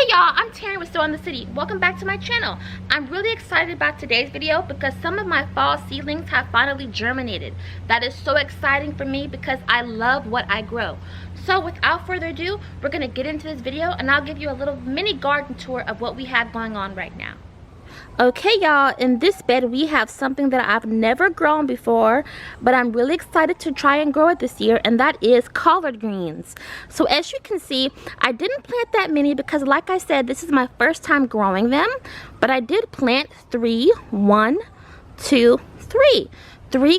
y'all, I'm Taryn with Sowing the City. Welcome back to my channel. I'm really excited about today's video because some of my fall seedlings have finally germinated. That is so exciting for me because I love what I grow. So without further ado, we're going to get into this video and I'll give you a little mini garden tour of what we have going on right now. Okay y'all, in this bed we have something that I've never grown before, but I'm really excited to try and grow it this year, and that is collard greens. So as you can see, I didn't plant that many because like I said, this is my first time growing them, but I did plant three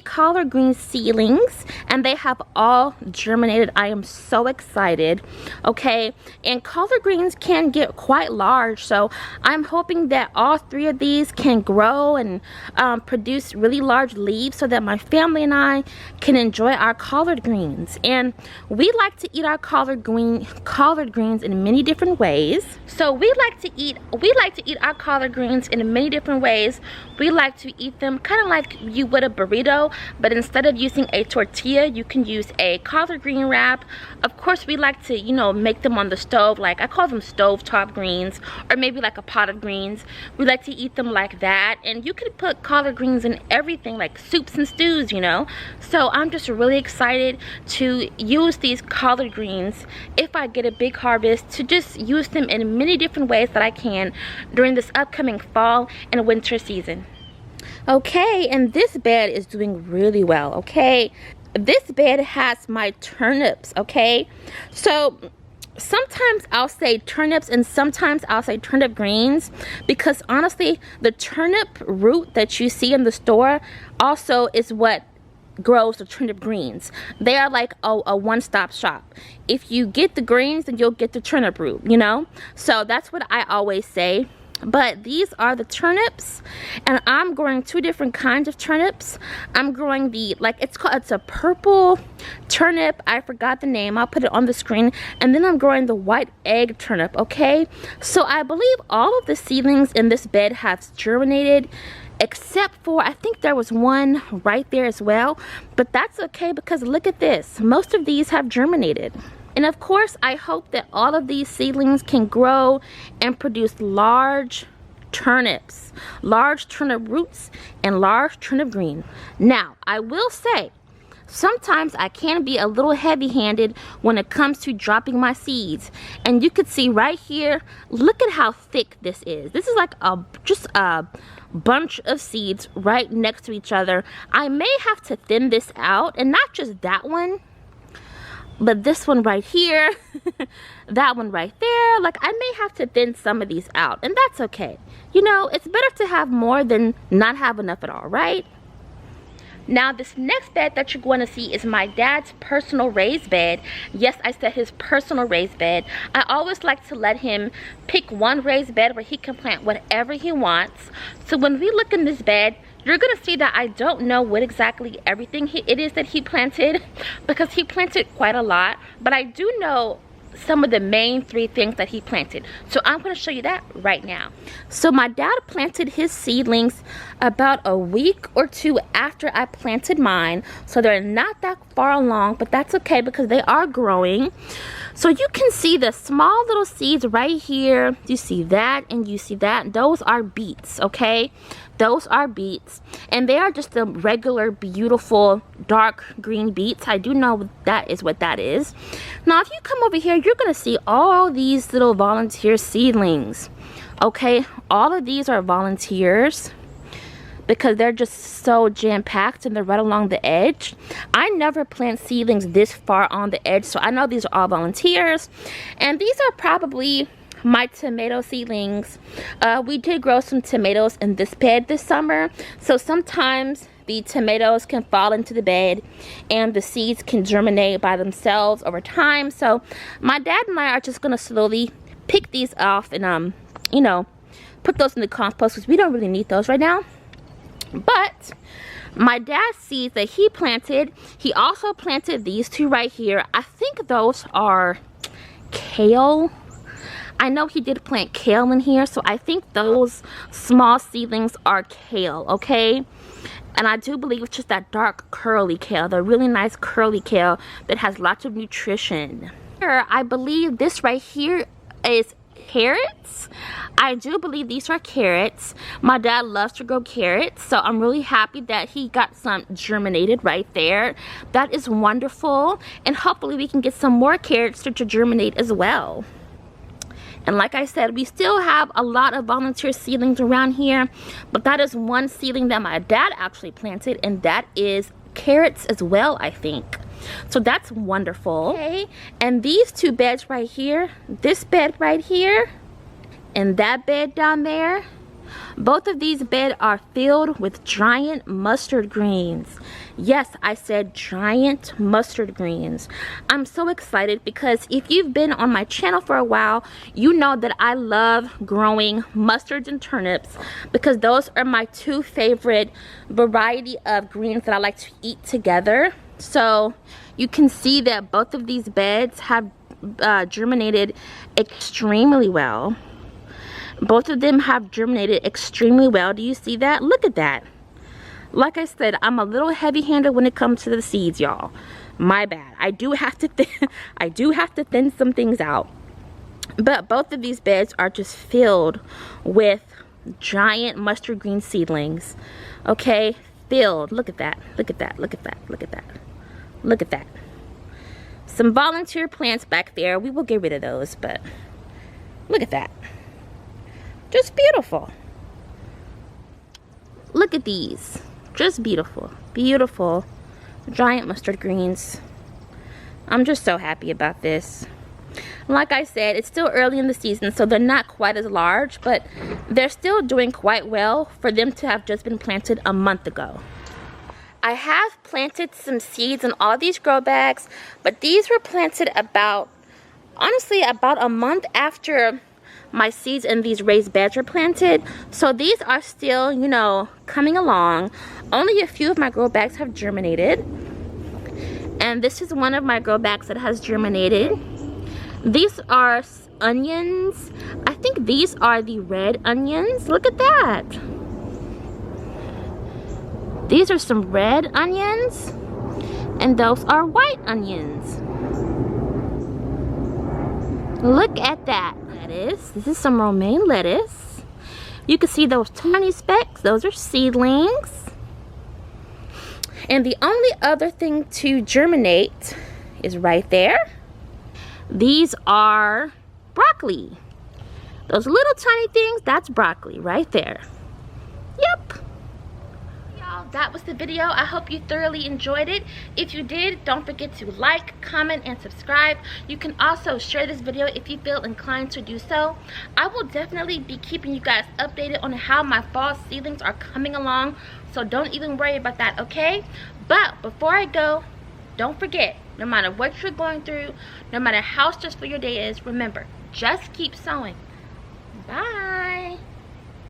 collard green seedlings, and they have all germinated. I am so excited. Okay, and collard greens can get quite large, so I'm hoping that all three of these can grow and produce really large leaves so that my family and I can enjoy our collard greens. And we like to eat our collard greens in many different ways. So we like to eat our collard greens in many different ways. We like to eat them kind of like you would a burrito, but instead of using a tortilla, you can use a collard green wrap. Of course, we like to, you know, make them on the stove, like I call them stovetop greens, or maybe like a pot of greens. We like to eat them like that, and you could put collard greens in everything, like soups and stews, you know. So I'm just really excited to use these collard greens, if I get a big harvest, to just use them in many different ways that I can during this upcoming fall and winter season. Okay, and this bed is doing really well. Okay, this bed has my turnips. Okay, so sometimes I'll say turnips and sometimes I'll say turnip greens, because honestly the turnip root that you see in the store also is what grows the turnip greens. They are like a one-stop shop. If you get the greens, then you'll get the turnip root, you know. So that's what I always say. But these are the turnips, and I'm growing two different kinds of turnips. I'm growing the, like, it's a purple turnip. I forgot the name. I'll put it on the screen. And then I'm growing the white egg turnip. Okay, so I believe all of the seedlings in this bed have germinated, except for, I think there was one right there as well, but that's okay because look at this, most of these have germinated. And of course, I hope that all of these seedlings can grow and produce large turnips, large turnip roots, and large turnip green. Now, I will say, sometimes I can be a little heavy-handed when it comes to dropping my seeds. And you can see right here, look at how thick this is. This is like just a bunch of seeds right next to each other. I may have to thin this out, and not just that one, but this one right here, that one right there. Like, I may have to thin some of these out, and that's okay. You know, it's better to have more than not have enough at all, right? Now, this next bed that you're going to see is my dad's personal raised bed. Yes, I said his personal raised bed. I always like to let him pick one raised bed where he can plant whatever he wants. So when we look in this bed, you're going to see that I don't know what exactly everything it is that he planted, because he planted quite a lot. But I do know some of the main three things that he planted, so I'm going to show you that right now. So my dad planted his seedlings about a week or two after I planted mine, so they're not that far along, but that's okay because they are growing. So you can see the small little seeds right here. You see that and you see that. Those are beets. Okay, those are beets, and they are just the regular beautiful dark green beets. I do know that is what that is. Now if you come over here, you're gonna see all these little volunteer seedlings. Okay, all of these are volunteers because they're just so jam-packed and they're right along the edge. I never plant seedlings this far on the edge, so I know these are all volunteers. And these are probably my tomato seedlings. We did grow some tomatoes in this bed this summer, so sometimes the tomatoes can fall into the bed and the seeds can germinate by themselves over time. So my dad and I are just gonna slowly pick these off and you know, put those in the compost because we don't really need those right now. But my dad's seeds that he planted, he also planted these two right here. I think those are kale. I know he did plant kale in here, so I think those small seedlings are kale, okay? And I do believe it's just that dark curly kale, the really nice curly kale that has lots of nutrition. Here, I believe this right here is carrots. I do believe these are carrots. My dad loves to grow carrots, so I'm really happy that he got some germinated right there. That is wonderful, and hopefully we can get some more carrots to germinate as well. And like I said, we still have a lot of volunteer seedlings around here, but that is one seedling that my dad actually planted, and that is carrots as well, I think. So that's wonderful. Okay, and these two beds right here, this bed right here and that bed down there, both of these beds are filled with giant mustard greens. Yes, I said giant mustard greens. I'm so excited because if you've been on my channel for a while, you know that I love growing mustards and turnips because those are my two favorite variety of greens that I like to eat together. So you can see that both of these beds have germinated extremely well. Both of them have germinated extremely well. Do you see that? Look at that. Like I said, I'm a little heavy-handed when it comes to the seeds, y'all. My bad. I do have to thin some things out. But both of these beds are just filled with giant mustard green seedlings. Okay, filled. Look at that. Look at that. Look at that. Look at that. Look at that. Some volunteer plants back there. We will get rid of those, but look at that. Just beautiful. Look at these. Just beautiful. Beautiful giant mustard greens. I'm just so happy about this. Like I said, it's still early in the season, so they're not quite as large, but they're still doing quite well for them to have just been planted a month ago. I have planted some seeds in all these grow bags, but these were planted honestly about a month after my seeds in these raised beds are planted. So these are still, you know, coming along. Only a few of my grow bags have germinated. And this is one of my grow bags that has germinated. These are onions. I think these are the red onions. Look at that. These are some red onions. And those are white onions. Look at that. This is some romaine lettuce. You can see those tiny specks. Those are seedlings. And the only other thing to germinate is right there. These are broccoli. Those little tiny things, that's broccoli right there. Yep. That was the video. I hope you thoroughly enjoyed it. If you did, don't forget to like, comment, and subscribe. You can also share this video if you feel inclined to do so. I will definitely be keeping you guys updated on how my fall seedlings are coming along, so don't even worry about that, okay? But before I go, don't forget, no matter what you're going through, no matter how stressful your day is, remember, just keep sowing. Bye.